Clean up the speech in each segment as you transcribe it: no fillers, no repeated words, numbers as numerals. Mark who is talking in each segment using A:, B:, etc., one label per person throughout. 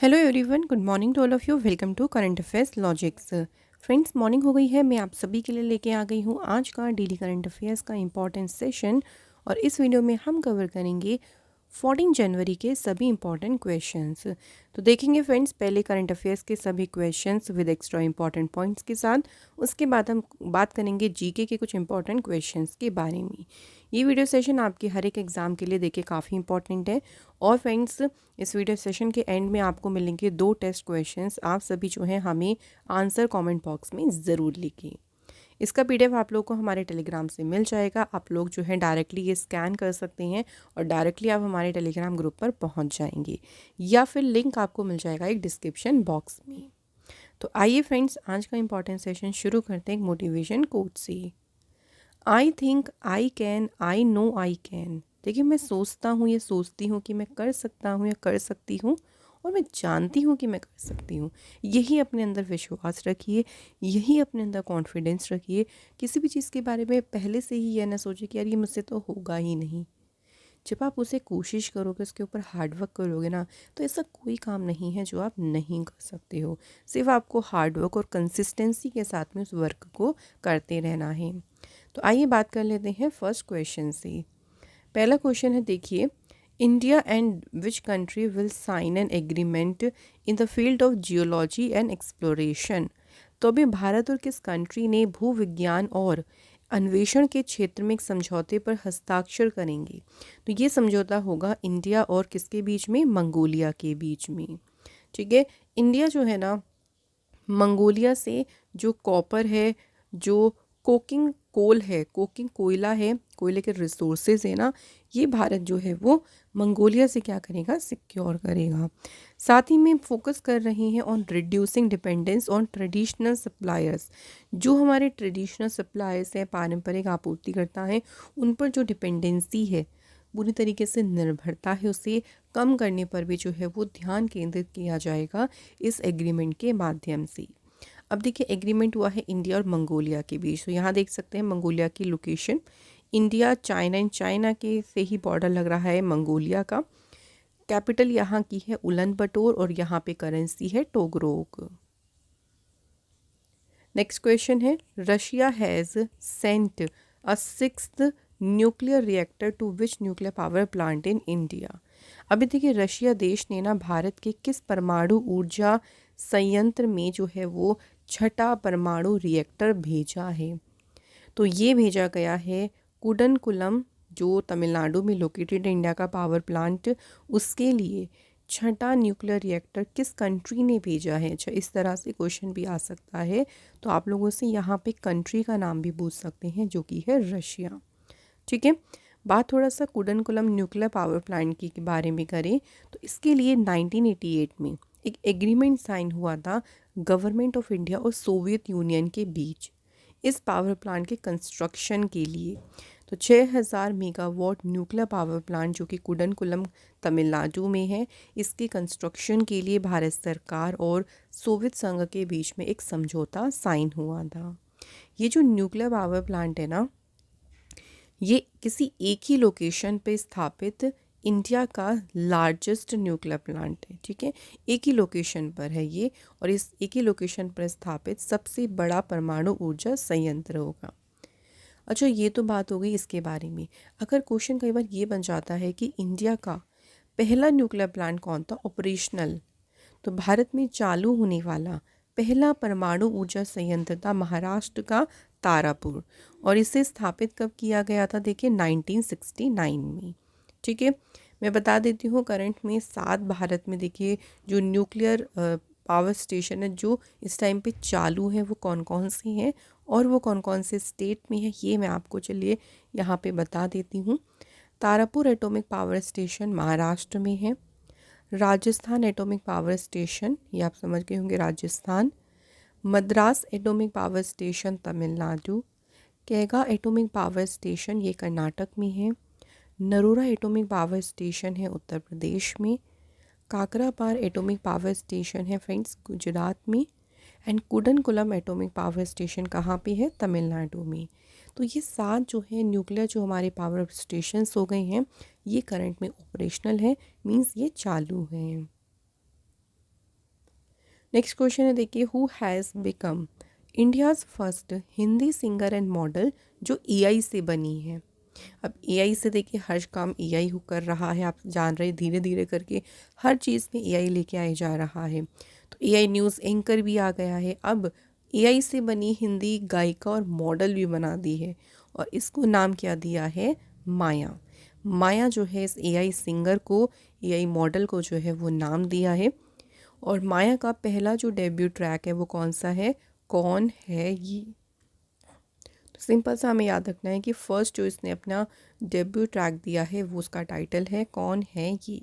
A: Hello everyone, good morning to all of you. Welcome to current affairs logics. Friends, morning हो गई है। मैं आप सभी के लिए लेके आ गई हूँ आज का डेली करंट अफेयर्स का इम्पॉर्टेंट सेशन। और इस वीडियो में हम कवर करेंगे 14 जनवरी के सभी इंपॉर्टेंट क्वेश्चंस। तो देखेंगे फ्रेंड्स, पहले करंट अफेयर्स के सभी questions with extra important points के साथ। उसके बाद हम बात करेंगे जीके के कुछ इंपॉर्टेंट क्वेश्चंस के बारे में। ये वीडियो सेशन आपके हर एक एग्ज़ाम के लिए देखिए काफ़ी इंपॉर्टेंट है। और फ्रेंड्स, इस वीडियो सेशन के एंड में आपको मिलेंगे 2 टेस्ट क्वेश्चंस। आप सभी जो हैं हमें आंसर कमेंट बॉक्स में ज़रूर लिखें। इसका पीडीएफ आप लोग को हमारे टेलीग्राम से मिल जाएगा। आप लोग जो है डायरेक्टली ये स्कैन कर सकते हैं और डायरेक्टली आप हमारे टेलीग्राम ग्रुप पर पहुंच जाएंगे, या फिर लिंक आपको मिल जाएगा एक डिस्क्रिप्शन बॉक्स में। तो आइए फ्रेंड्स, आज का इंपॉर्टेंट सेशन शुरू करते हैं एक मोटिवेशन कोट से। I think I can, I know I can. देखिए, मैं सोचता हूँ, ये सोचती हूँ कि मैं कर सकता हूँ या कर सकती हूँ, और मैं जानती हूँ कि मैं कर सकती हूँ। यही अपने अंदर विश्वास रखिए, यही अपने अंदर कॉन्फिडेंस रखिए। किसी भी चीज़ के बारे में पहले से ही यह ना सोचिए कि यार ये मुझसे तो होगा ही नहीं। जब आप उसे कोशिश करोगे, उसके ऊपर हार्डवर्क करोगे ना, तो ऐसा कोई काम नहीं है जो आप नहीं कर सकते हो। सिर्फ आपको हार्डवर्क और कंसिस्टेंसी के साथ में उस वर्क को करते रहना है। तो आइए बात कर लेते हैं फर्स्ट क्वेश्चन से। पहला क्वेश्चन है, देखिए, India and which country will sign an agreement in the field of geology and exploration. तो अभी भारत और किस कंट्री ने भूविज्ञान और अन्वेषण के क्षेत्र में एक समझौते पर हस्ताक्षर करेंगे। तो ये समझौता होगा इंडिया और किसके बीच में? मंगोलिया के बीच में। ठीक है, इंडिया जो है ना, मंगोलिया से जो कॉपर है, जो कोकिंग कोल है, कोकिंग कोयला है, कोयले के रिसोर्सेज है ना, ये भारत जो है वो मंगोलिया से क्या करेगा? सिक्योर करेगा। साथ ही में फोकस कर रहे हैं on reducing dependence on traditional suppliers. जो हमारे ट्रेडिशनल सप्लायर्स हैं, पारंपरिक आपूर्तिकर्ता हैं, उन पर जो डिपेंडेंसी है, पूरी तरीके से निर्भरता है, उसे कम करने पर भी जो है वो ध्यान केंद्रित किया जाएगा इस एग्रीमेंट के माध्यम से। अब देखिए, एग्रीमेंट हुआ है इंडिया और मंगोलिया के बीच। तो यहाँ देख सकते हैं मंगोलिया की location, India, China, and China के से ही बॉर्डर लग रहा है मंगोलिया का। कैपिटल यहाँ की है उलन बटोर और यहाँ पे करेंसी है टोगरोक। नेक्स्ट क्वेश्चन है, Russia has sent a sixth nuclear reactor to which nuclear power plant in India. अभी देखिए, रशिया देश ने ना भारत के किस परमाणु ऊर्जा संयंत्र में जो है वो छठा परमाणु रिएक्टर भेजा है। तो ये भेजा गया है कुडनकुलम, जो तमिलनाडु में लोकेटेड है, इंडिया का पावर प्लांट। उसके लिए छठा न्यूक्लियर रिएक्टर किस कंट्री ने भेजा है। अच्छा, इस तरह से क्वेश्चन भी आ सकता है। तो आप लोगों से यहाँ पे कंट्री का नाम भी पूछ सकते हैं, जो कि है रशिया। ठीक है, बात थोड़ा सा कुडनकुलम न्यूक्लियर पावर प्लांट की के बारे में करें, तो इसके लिए 1988 में एक एग्रीमेंट साइन हुआ था गवर्नमेंट ऑफ इंडिया और सोवियत यूनियन के बीच इस पावर प्लांट के कंस्ट्रक्शन के लिए। तो 6000 मेगावाट न्यूक्लियर पावर प्लांट जो कि कुडनकुलम तमिलनाडु में है, इसके कंस्ट्रक्शन के लिए भारत सरकार और सोवियत संघ के बीच में एक समझौता साइन हुआ था। ये जो न्यूक्लियर पावर प्लांट है ना, ये किसी एक ही लोकेशन पे स्थापित इंडिया का लार्जेस्ट न्यूक्लियर प्लांट है। ठीक है, एक ही लोकेशन पर है ये, और इस एक ही लोकेशन पर स्थापित सबसे बड़ा परमाणु ऊर्जा संयंत्र होगा। अच्छा, ये तो बात हो गई इसके बारे में। अगर क्वेश्चन कई बार ये बन जाता है कि इंडिया का पहला न्यूक्लियर प्लांट कौन था ऑपरेशनल, तो भारत में चालू होने वाला पहला परमाणु ऊर्जा संयंत्र था महाराष्ट्र का तारापुर, और इसे स्थापित कब किया गया था? देखिए, 1969 में। ठीक है, मैं बता देती हूँ, करंट में 7 भारत में देखिए जो न्यूक्लियर पावर स्टेशन है जो इस टाइम पे चालू हैं, वो कौन कौन से हैं और वो कौन कौन से स्टेट में है, ये मैं आपको चलिए यहाँ पे बता देती हूँ। Tarapur atomic power station Maharashtra में है। राजस्थान एटॉमिक पावर स्टेशन, ये आप समझ गए होंगे, Rajasthan. Madras atomic power station Tamil Nadu. Kaiga atomic power station, ये कर्नाटक में है। नरोरा एटॉमिक पावर स्टेशन है उत्तर प्रदेश में। काकरापार एटॉमिक पावर स्टेशन है फ्रेंड्स गुजरात में। And Kudankulam atomic power station कहाँ पे है? तमिलनाडु में। तो ये 7 जो है न्यूक्लियर जो हमारे पावर स्टेशंस हो गए हैं, ये करंट में ऑपरेशनल है, मींस ये चालू हैं। नेक्स्ट क्वेश्चन है देखिए, who has become India's first Hindi singer and model जो एआई से बनी है। अब एआई से देखिए हर काम एआई हो कर रहा है, आप जान रहे धीरे धीरे करके हर चीज़ में एआई लेके आए जा रहा है। तो एआई न्यूज़ एंकर भी आ गया है, अब एआई से बनी हिंदी गायिका और मॉडल भी बना दी है और इसको नाम क्या दिया है, माया। माया जो है इस एआई सिंगर को, एआई मॉडल को जो है वो नाम दिया है। और माया का पहला जो डेब्यू ट्रैक है वो कौन सा है, कौन है ये। तो सिंपल सा हमें याद रखना है कि फर्स्ट जो इसने अपना डेब्यू ट्रैक दिया है वो उसका टाइटल है कौन है ये।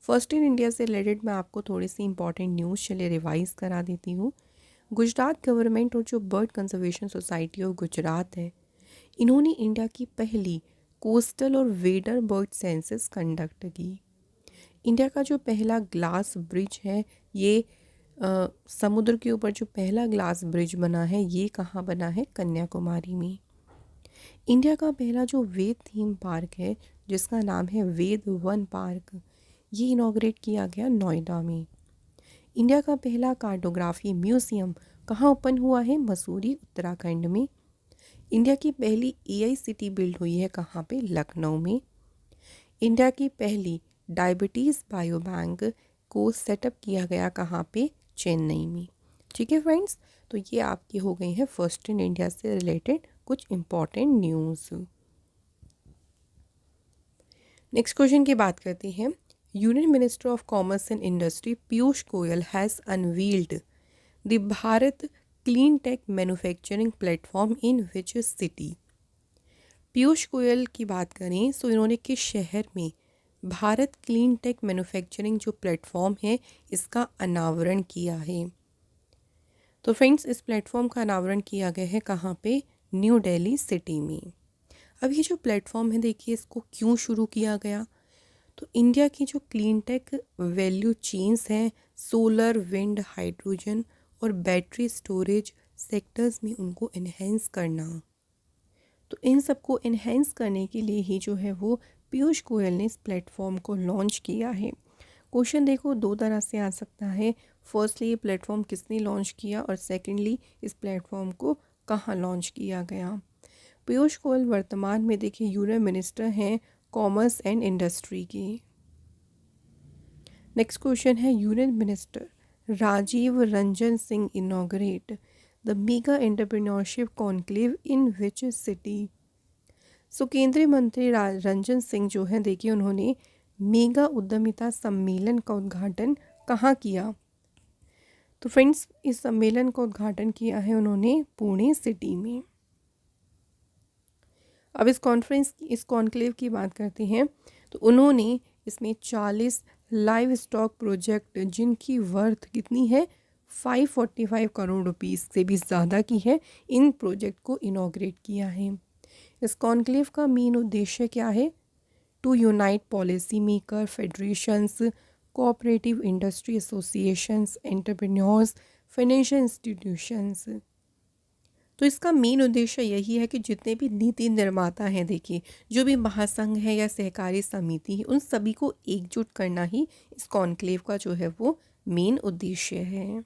A: फर्स्ट इन इंडिया से रिलेटेड मैं आपको थोड़ी सी इंपॉर्टेंट न्यूज़ चलिए रिवाइज करा देती हूँ। गुजरात गवर्नमेंट और जो bird conservation society of Gujarat है, इन्होंने इंडिया की पहली कोस्टल और वेडर बर्ड सेंसस कंडक्ट की। इंडिया का जो पहला ग्लास ब्रिज है ये समुद्र के ऊपर जो पहला ग्लास ब्रिज बना है ये कहाँ बना है, कन्याकुमारी में। इंडिया का पहला जो वेद थीम पार्क है जिसका नाम है वेद वन पार्क, ये इनॉग्रेट किया गया नोएडा में। इंडिया का पहला कार्टोग्राफी म्यूजियम कहाँ ओपन हुआ है, मसूरी उत्तराखंड में। इंडिया की पहली एआई सिटी बिल्ड हुई है कहाँ पे, लखनऊ में। इंडिया की पहली डायबिटीज़ बायो बैंक को सेटअप किया गया कहाँ पे, चेन्नई में। ठीक है फ्रेंड्स, तो ये आपकी हो गई है फर्स्ट इन इंडिया से रिलेटेड कुछ इम्पॉर्टेंट न्यूज़। नेक्स्ट क्वेश्चन की बात करते हैं। Union minister of commerce and industry Piyush Goyal has unveiled the Bharat clean tech manufacturing platform in which city. Piyush Goyal की बात करें तो इन्होंने किस शहर में भारत क्लीन टेक मैन्युफैक्चरिंग जो प्लेटफॉर्म है इसका अनावरण किया है। तो फ्रेंड्स इस प्लेटफॉर्म का अनावरण किया गया है कहाँ पे, न्यू दिल्ली सिटी में। अब ये जो प्लेटफॉर्म है देखिए इसको क्यों शुरू किया गया, तो इंडिया की जो क्लीन टेक वैल्यू चेन्स हैं, सोलर, विंड, हाइड्रोजन और बैटरी स्टोरेज सेक्टर्स में उनको इन्हेंस करना। तो इन सबको इन्हेंस करने के लिए ही जो है वो पीयूष गोयल ने इस प्लेटफॉर्म को लॉन्च किया है। क्वेश्चन देखो दो तरह से आ सकता है, फर्स्टली ये प्लेटफॉर्म किसने लॉन्च किया और सेकंडली इस प्लेटफॉर्म को कहाँ लॉन्च किया गया। पीयूष गोयल वर्तमान में देखिए यूनियन मिनिस्टर हैं कॉमर्स एंड इंडस्ट्री के। नेक्स्ट क्वेश्चन है, union minister Rajiv Ranjan Singh inaugurate the mega entrepreneurship conclave in which city. So केंद्रीय मंत्री रंजन सिंह जो हैं देखिए उन्होंने मेगा उद्यमिता सम्मेलन का उद्घाटन कहाँ किया। तो फ्रेंड्स इस सम्मेलन का उद्घाटन किया है उन्होंने पुणे सिटी में। अब इस कॉन्क्लेव की बात करते हैं तो उन्होंने इसमें 40 लाइव स्टॉक प्रोजेक्ट जिनकी वर्थ कितनी है 545 करोड़ रुपीस से भी ज़्यादा की है, इन प्रोजेक्ट को इनॉग्रेट किया है। इस कॉन्क्लेव का मेन उद्देश्य क्या है, to unite policy maker, federations, cooperative industry associations, entrepreneurs, financial institutions. तो इसका मेन उद्देश्य यही है कि जितने भी नीति निर्माता हैं देखिए, जो भी महासंघ है या सहकारी समिति है, उन सभी को एकजुट करना ही इस कॉन्क्लेव का जो है वो मेन उद्देश्य है।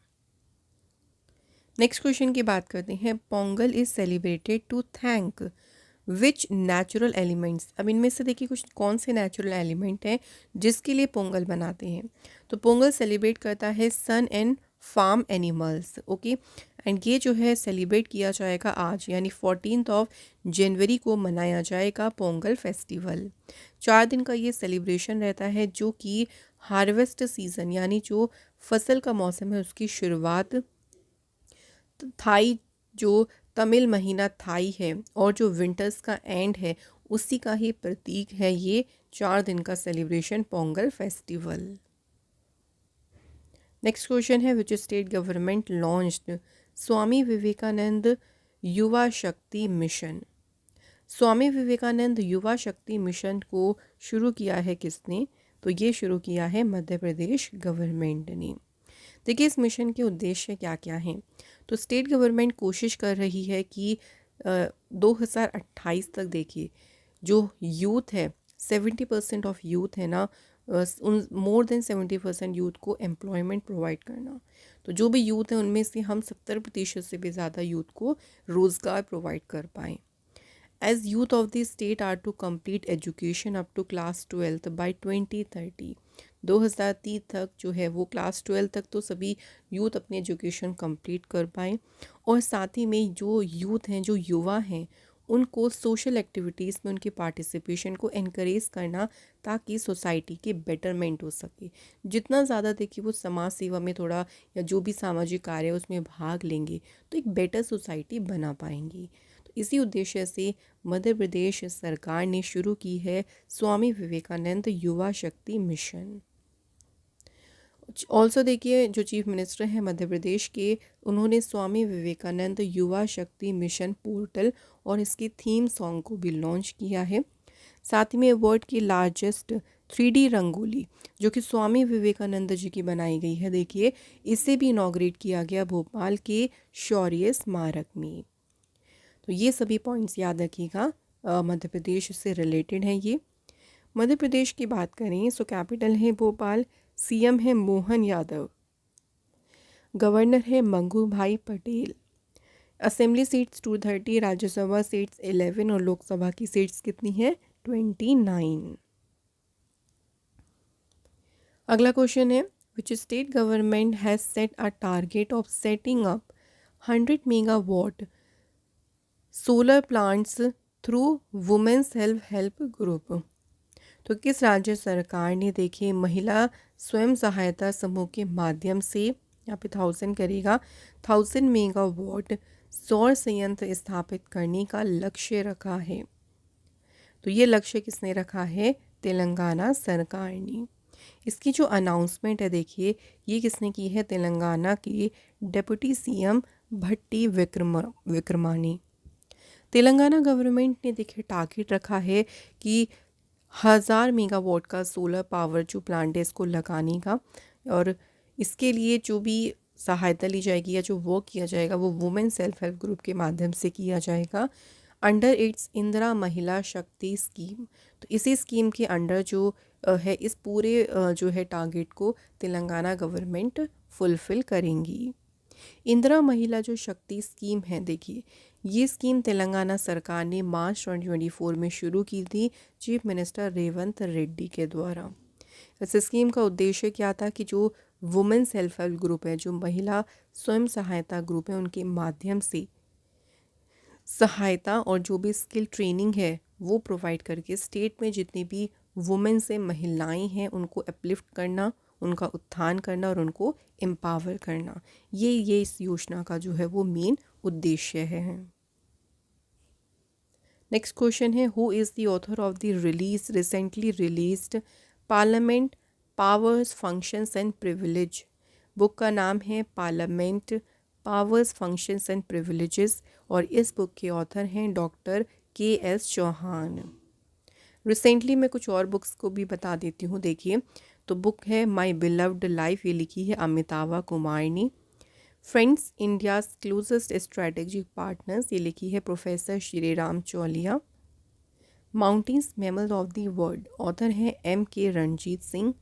A: नेक्स्ट क्वेश्चन की बात करते हैं। Pongal is celebrated to thank which natural elements. अब इनमें से देखिए कुछ कौन से नेचुरल एलिमेंट हैं जिसके लिए पोंगल बनाते हैं। तो पोंगल सेलिब्रेट करता है sun and farm animals, okay. And ये जो है सेलिब्रेट किया जाएगा आज यानी 14 जनवरी को मनाया जाएगा पोंगल फेस्टिवल। 4 दिन का ये सेलिब्रेशन रहता है जो कि हार्वेस्ट सीज़न यानी जो फसल का मौसम है उसकी शुरुआत थाई जो तमिल महीना थाई है और जो विंटर्स का एंड है उसी का ही प्रतीक है ये 4 दिन का celebration Pongal festival. Next question है, which state government launched Swami Vivekananda युवा शक्ति मिशन। स्वामी विवेकानंद युवा शक्ति मिशन को शुरू किया है किसने, तो ये शुरू किया है मध्य प्रदेश गवर्नमेंट ने। देखिए इस मिशन के उद्देश्य क्या क्या हैं। तो स्टेट गवर्नमेंट कोशिश कर रही है कि 2028 तक देखिए जो यूथ है 70% ऑफ यूथ है ना उन मोर देन 70% यूथ को एम्प्लॉयमेंट प्रोवाइड करना। तो जो भी यूथ है उनमें से हम 70% से भी ज़्यादा यूथ को रोज़गार प्रोवाइड कर पाएँ। As youth of the state are to complete education up to class 12th by 2030, 2030 तक जो है वो क्लास 12 तक तो सभी यूथ अपनी एजुकेशन कंप्लीट कर पाएँ, और साथ ही में जो यूथ हैं, जो युवा हैं, उनको सोशल एक्टिविटीज़ में उनके पार्टिसिपेशन को एनकरेज करना, ताकि सोसाइटी के बेटरमेंट हो सके। जितना ज़्यादा देखिए वो समाज सेवा में थोड़ा, या जो भी सामाजिक कार्य है उसमें भाग लेंगे, तो एक बेटर सोसाइटी बना पाएंगी। तो इसी उद्देश्य से मध्य प्रदेश सरकार ने शुरू की है स्वामी विवेकानंद युवा शक्ति मिशन। ऑल्सो देखिए जो चीफ मिनिस्टर हैं मध्य प्रदेश के, उन्होंने स्वामी विवेकानंद युवा शक्ति मिशन पोर्टल और इसके थीम सॉन्ग को भी लॉन्च किया है। साथ ही में वर्ल्ड की लार्जेस्ट 3D रंगोली जो कि स्वामी विवेकानंद जी की बनाई गई है, देखिए इसे भी इनॉग्रेट किया गया भोपाल के शौर्य स्मारक में। तो ये सभी पॉइंट्स याद रखिएगा, मध्य प्रदेश से रिलेटेड हैं ये। मध्य प्रदेश की बात करें तो कैपिटल है भोपाल, सीएम है मोहन यादव, गवर्नर है मंगू भाई Patel, assembly seats 230, Rajya Sabha seats 11 और लोकसभा की सीट्स कितनी है 29। अगला क्वेश्चन है which state government has set a target of setting up 100 megawatt solar plants through women self help group. तो किस राज्य सरकार ने देखिए महिला स्वयं सहायता समूह के माध्यम से, यहाँ पे 1000 करेगा, 1000 मेगावाट सौर संयंत्र स्थापित करने का लक्ष्य रखा है। तो ये लक्ष्य किसने रखा है, तेलंगाना सरकार ने। इसकी जो अनाउंसमेंट है देखिए ये किसने की है, तेलंगाना के डिप्टी सीएम भट्टी विक्रमा ने। तेलंगाना गवर्नमेंट ने देखिए टारगेट रखा है कि 1000 मेगावाट का सोलर पावर जो प्लांट है इसको लगाने का, और इसके लिए जो भी सहायता ली जाएगी या जो वर्क किया जाएगा वो वुमेन सेल्फ हेल्प ग्रुप के माध्यम से किया जाएगा अंडर इट्स इंदिरा महिला शक्ति स्कीम। तो इसी स्कीम के अंडर जो है इस पूरे जो है टारगेट को तेलंगाना गवर्नमेंट फुलफिल करेंगी। इंदिरा महिला जो शक्ति स्कीम है देखिए ये स्कीम तेलंगाना सरकार ने मार्च 2024 में शुरू की थी चीफ मिनिस्टर रेवंत रेड्डी के द्वारा। इस स्कीम का उद्देश्य क्या था कि जो वुमेन सेल्फ हेल्प ग्रुप है, जो महिला स्वयं सहायता ग्रुप है, उनके माध्यम से सहायता और जो भी स्किल ट्रेनिंग है वो प्रोवाइड करके स्टेट में जितनी भी वुमेन से महिलाएं हैं उनको अपलिफ्ट करना, उनका उत्थान करना और उनको एम्पावर करना, ये इस योजना का जो है वो मेन उद्देश्य है। नेक्स्ट क्वेश्चन है who is the author of the recently released parliament powers functions and privilege. Book का नाम है parliament powers functions and privileges और इस बुक के ऑथर हैं डॉक्टर KS चौहान। रिसेंटली मैं कुछ और बुक्स को भी बता देती हूँ, देखिए तो बुक है माई बिलव्ड लाइफ, ये लिखी है अमितावा कुमार ने। Friends India's closest strategic partners, ये लिखी है professor Shri Ram Chaulia. Mountains mammal of the world, author हैं MK रणजीत सिंह।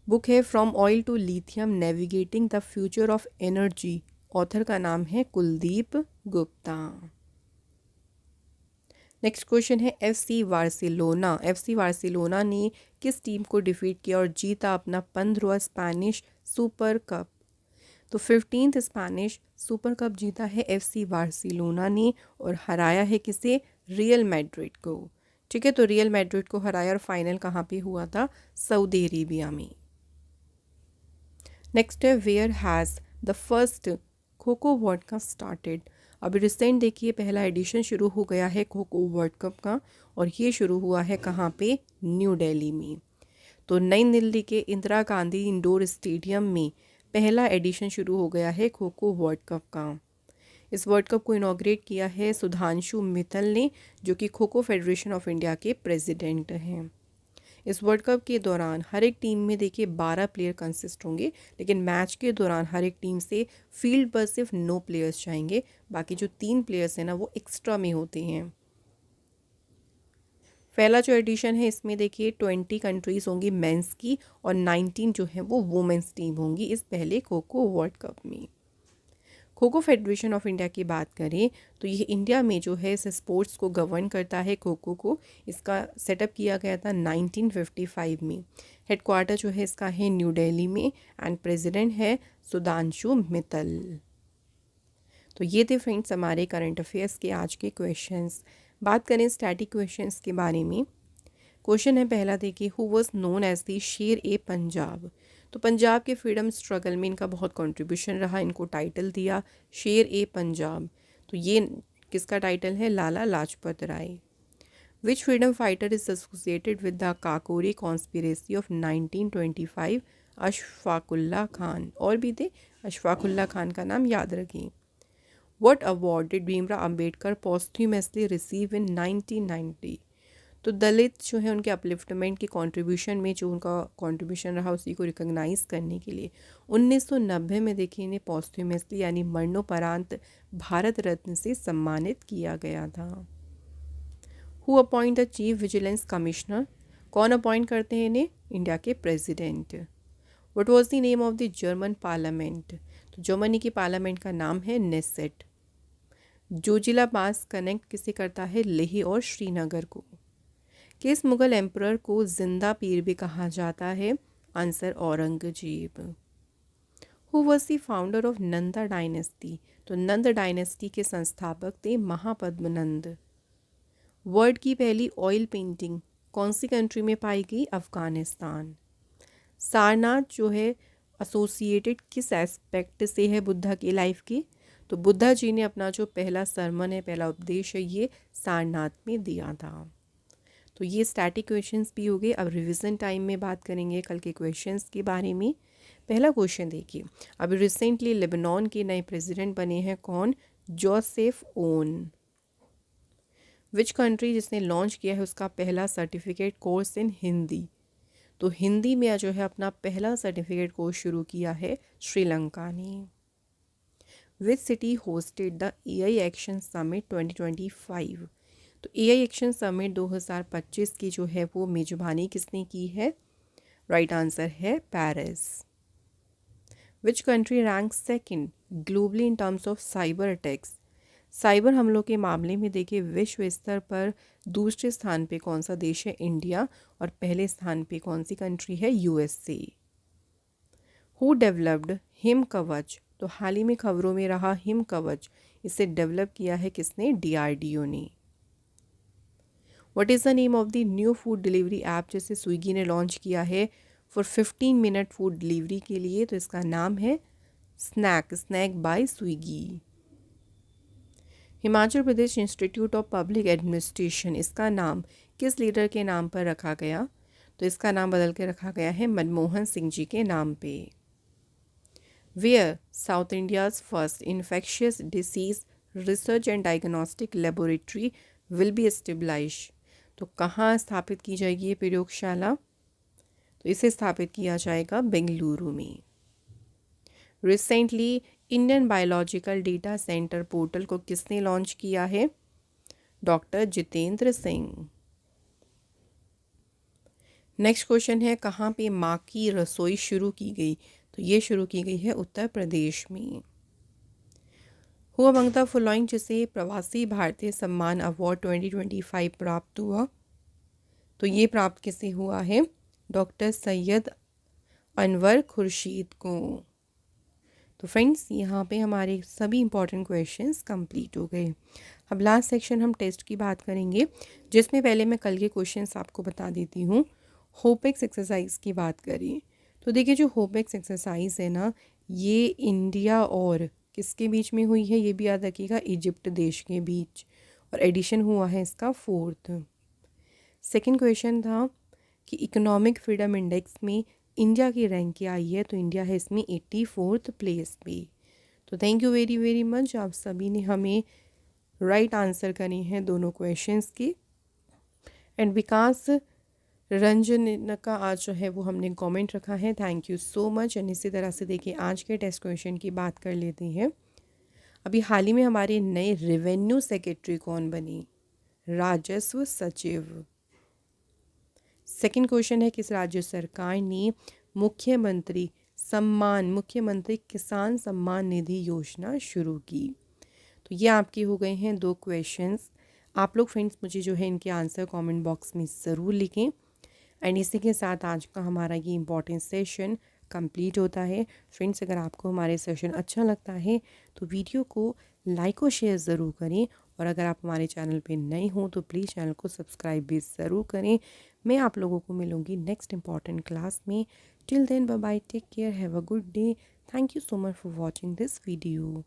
A: बुक है from oil to lithium navigating the future of energy, author का नाम है कुलदीप गुप्ता। नेक्स्ट क्वेश्चन है FC बार्सिलोना ने किस टीम को डिफीट किया और जीता अपना 15वां स्पेनिश सुपर कप। तो 15th स्पेनिश सुपर कप जीता है FC बार्सिलोना ने और हराया है किसे, रियल मैड्रिड को। ठीक है, तो रियल मैड्रिड को हराया और फाइनल कहाँ पे हुआ था, सऊदी अरेबिया में। नेक्स्ट है where has the first kho kho world cup started. अभी रिसेंट देखिए पहला एडिशन शुरू हो गया है खो खो वर्ल्ड कप का और ये शुरू हुआ है कहाँ पे, न्यू दिल्ली में। तो नई दिल्ली के इंदिरा गांधी इंडोर स्टेडियम में पहला एडिशन शुरू हो गया है खो खो वर्ल्ड कप का। इस वर्ल्ड कप को इनॉग्रेट किया है सुधांशु मित्तल ने, जो कि kho kho federation of India के प्रेसिडेंट हैं। इस वर्ल्ड कप के दौरान हर एक टीम में देखिए 12 प्लेयर कंसिस्ट होंगे, लेकिन मैच के दौरान हर एक टीम से फील्ड पर सिर्फ 9 प्लेयर्स जाएंगे, बाकी जो 3 प्लेयर्स हैं ना वो एक्स्ट्रा में होते हैं। पहला जो एडिशन है इसमें देखिए 20 कंट्रीज़ होंगी मेंस की और 19 जो है वो वुमेंस टीम होंगी इस पहले खो खो वर्ल्ड कप में। Kho kho federation of India की बात करें तो ये इंडिया में जो है इस स्पोर्ट्स को गवर्न करता है। खो खो को इसका सेटअप किया गया था 1955 में। हेडक्वार्टर जो है इसका है न्यू दिल्ली में एंड प्रेसिडेंट है सुधांशु मित्तल। तो ये थे फ्रेंड्स हमारे करंट अफेयर्स के आज के क्वेश्चंस। बात करें स्टैटिक क्वेश्चंस के बारे में। क्वेश्चन है पहला देखिए, who was known as the Sher e Punjab. तो पंजाब के फ्रीडम स्ट्रगल में इनका बहुत कंट्रीब्यूशन रहा, इनको टाइटल दिया शेर ए पंजाब। तो ये किसका टाइटल है? Lala Lajpat Rai. Which freedom fighter is associated with the Kakori conspiracy of 1925? Ashfaqulla Khan. और भी थे, अशफाकुल्ला खान का नाम याद रखें। What award did Bhimrao Ambedkar posthumously receive in 1990? तो दलित जो है उनके अपलिफ्टमेंट के कंट्रीब्यूशन में जो उनका कंट्रीब्यूशन रहा उसी को रिकॉग्नाइज करने के लिए 1990 में देखिए इन्हें पॉस्ट्यूमसली यानी मरणोपरांत भारत रत्न से सम्मानित किया गया था। Who appoint the chief vigilance commissioner? कौन अपॉइंट करते हैं इन्हें? इंडिया के president. What was the name of the German parliament? तो जर्मनी की पार्लियामेंट का नाम है नेसेट। जोजिला पास कनेक्ट किसे करता है? लेह और श्रीनगर को। किस मुगल एम्परर को जिंदा पीर भी कहा जाता है? Answer Aurangzeb. Who was the founder of Nanda dynasty? तो नंद डायनेस्टी के संस्थापक थे महापद्मनंद। वर्ल्ड की पहली ऑयल पेंटिंग कौन सी कंट्री में पाई गई? अफगानिस्तान। सारनाथ जो है एसोसिएटेड किस एस्पेक्ट से है बुद्धा की लाइफ की? तो बुद्धा जी ने अपना जो पहला सरमन है, पहला उपदेश है, ये सारनाथ में दिया था। तो ये स्टैटिक क्वेश्चंस भी हो गए। अब रिवीजन टाइम में बात करेंगे कल के क्वेश्चंस के बारे में। पहला क्वेश्चन देखिए, अभी रिसेंटली लेबनान के नए प्रेसिडेंट बने हैं कौन? Joseph own. विच कंट्री जिसने लॉन्च किया है उसका पहला सर्टिफिकेट कोर्स इन हिंदी? तो हिंदी में जो है अपना पहला सर्टिफिकेट कोर्स शुरू किया है श्रीलंका ने। Which city hosted the AI action summit 2025? तो एआई एक्शन समिट 2025 की जो है वो मेजबानी किसने की है? राइट आंसर है Paris. Which country rank second globally in terms of cyber attacks? Cyber हमलों के मामले में देखिए विश्व स्तर पर दूसरे स्थान पे कौन सा देश है? इंडिया। और पहले स्थान पे कौन सी कंट्री है? यूएसए। हु डेवलप्ड हिम कवच? तो हाल ही में खबरों में रहा हिम कवच, इसे डेवलप किया है किसने? डीआरडीओ ने। What is the name of the new food delivery app जैसे स्विगी ने लॉन्च किया है फॉर 15 मिनट फूड डिलीवरी के लिए? तो इसका नाम है snack by Swiggy. Himachal Pradesh institute of public administration, इसका नाम किस लीडर के नाम पर रखा गया? तो इसका नाम बदल के रखा गया है मनमोहन सिंह जी के नाम पे। Where south India's first infectious disease research and diagnostic laboratory will be establish? तो कहाँ स्थापित की जाएगी ये प्रयोगशाला? तो इसे स्थापित किया जाएगा बेंगलुरु में। Recently Indian biological data centre portal को किसने लॉन्च किया है? Doctor Jitendra Singh. Next question है, कहाँ पे माँ की रसोई शुरू की गई? तो ये शुरू की गई है उत्तर प्रदेश में। हु अमंग द फॉलोइंग जिसे प्रवासी भारतीय सम्मान अवार्ड 2025 प्राप्त हुआ? तो ये प्राप्त किसे हुआ है? डॉक्टर सैयद अनवर खुर्शीद को। तो फ्रेंड्स यहाँ पे हमारे सभी इंपॉर्टेंट क्वेश्चंस कंप्लीट हो गए। अब लास्ट सेक्शन हम टेस्ट की बात करेंगे, जिसमें पहले मैं कल के क्वेश्चंस आपको बता देती हूँ। होपेक्स एक्सरसाइज की बात करें तो देखिए जो होपेक्स एक्सरसाइज है ना, ये इंडिया और किसके बीच में हुई है? ये भी याद रखिएगा, इजिप्ट देश के बीच, और एडिशन हुआ है इसका 4th। सेकेंड क्वेश्चन था कि इकोनॉमिक फ्रीडम इंडेक्स में इंडिया की रैंक क्या आई है? तो इंडिया है इसमें 84th प्लेस पे। तो thank you very very much, आप सभी ने हमें राइट आंसर करे हैं दोनों क्वेश्चंस की। एंड विकास रंजन का आज जो है वो हमने कमेंट रखा है, thank you so much. And इसी तरह से देखिए आज के टेस्ट क्वेश्चन की बात कर लेते हैं। अभी हाल ही में हमारे नए रेवेन्यू सेक्रेटरी कौन बनी? राजस्व सचिव। सेकंड क्वेश्चन है, किस राज्य सरकार ने मुख्यमंत्री किसान सम्मान निधि योजना शुरू की? तो ये आपके हो गए हैं 2 क्वेश्चंस। आप लोग फ्रेंड्स मुझे जो है इनके आंसर कमेंट बॉक्स में ज़रूर लिखें। एंड इसी के साथ आज का हमारा ये इम्पॉर्टेंट सेशन कंप्लीट होता है। फ्रेंड्स, अगर आपको हमारे सेशन अच्छा लगता है तो वीडियो को लाइक और शेयर ज़रूर करें, और अगर आप हमारे चैनल पे नए हों तो प्लीज़ चैनल को सब्सक्राइब भी ज़रूर करें। मैं आप लोगों को मिलूँगी नेक्स्ट इम्पॉर्टेंट क्लास में। Till then bye bye, take care, have a good day. Thank you so much for watching this video.